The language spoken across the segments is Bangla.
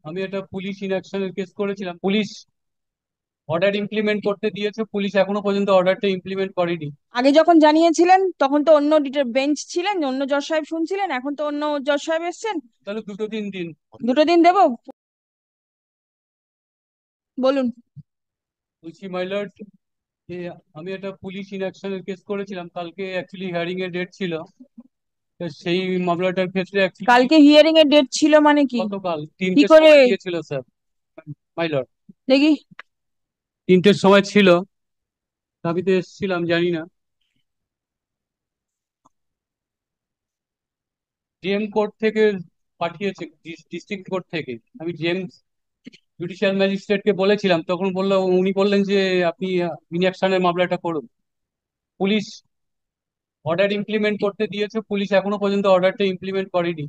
আমি একটা পুলিশ ইনঅ্যাকশনের কেস করেছিলাম। পুলিশ অর্ডার ইমপ্লিমেন্ট করতে দিয়েছে, পুলিশ এখনো পর্যন্ত অর্ডারটা ইমপ্লিমেন্ট করেনি। আগে যখন জানিয়েছিলেন তখন তো অন্য বেঞ্চ ছিলেন, অন্য জজ সাহেব শুনছিলেন, এখন তো অন্য জজ সাহেব এসছেন। তাহলে দুটো দিন দিন। দুটো দিন দেবো? বলুন। বলছি মাই লর্ড, যে আমি একটা পুলিশ ইনঅ্যাকশনের কেস করেছিলাম, কালকে অ্যাকচুয়ালি হিয়ারিং এর ডেট ছিল। তো সেই মামলাটার ক্ষেত্রে অ্যাকচুয়ালি কালকে হিয়ারিং এর ডেট ছিল মানে কি? গতকাল কি 3টের করে? সময় দিয়েছিল স্যার। মাই লর্ড, দেখি। 3টের সময় ছিল। আমি তো এসেছিলাম, জানি না। জিএম কোর্ট থেকে পাঠিয়েছে, ডিস্ট্রিক্ট কোর্ট থেকে। আমি জিএম জুডিশিয়াল ম্যাজিস্ট্রেটকে বলেছিলাম, তখন উনি বললেন যে আপনি ইনঅ্যাকশনের মামলাটা করুন। পুলিশ অর্ডার ইমপ্লিমেন্ট করতে দিয়েছে, পুলিশ এখনো পর্যন্ত অর্ডারটা ইমপ্লিমেন্ট করেনি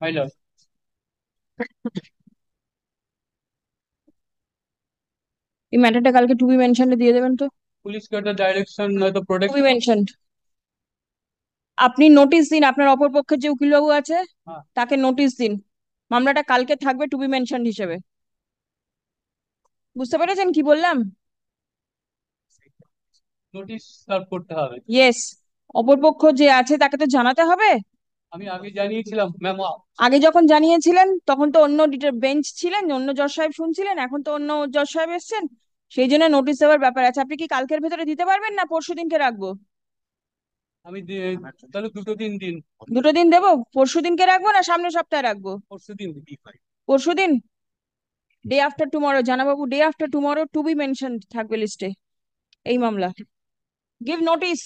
মাই লর্ড। এই ম্যাটারটা কালকে টু বি মেনশনড দিয়ে দেবেন তো। পুলিশকে একটা ডাইরেকশন নয়তো টু প্রোটেক্ট। B mentioned. আপনি নোটিশ দিন, আপনার অপর পক্ষের যে উকিলবাবু আছে তাকে নোটিশ দিন। মামলাটা কালকে থাকবে টু বি মেনশনড হিসেবে। বুঝতে পেরেছেন কি বললাম? নোটিশ সার্ভ করতে হবে। ইয়েস। অপর পক্ষ যে আছে তাকে তো জানাতে হবে। আমি আগে জানিয়েছিলাম ম্যাম। আগে যখন জানিয়েছিলেন তখন তো অন্য বেঞ্চ ছিলেন, অন্য জজ সাহেব শুনছিলেন, এখন তো অন্য জজ সাহেব এসছেন। সেই জন্য নোটিশ দেওয়ার ব্যাপার আছে। আপনি কি কালকের ভেতরে দিতে পারবেন না পরশু দিনকে রাখবো? তাহলে দুটো দিন দিন। দুটো দিন দেবো? পরশু দিনকে রাখবো না সামনের সপ্তাহে রাখবো? পরশু দিন। পরশু দিন। ডে আফটার টুমরো, জানাবাবু, day after tomorrow to be mention থাকবে লিস্টে এই মামলা। Give notice.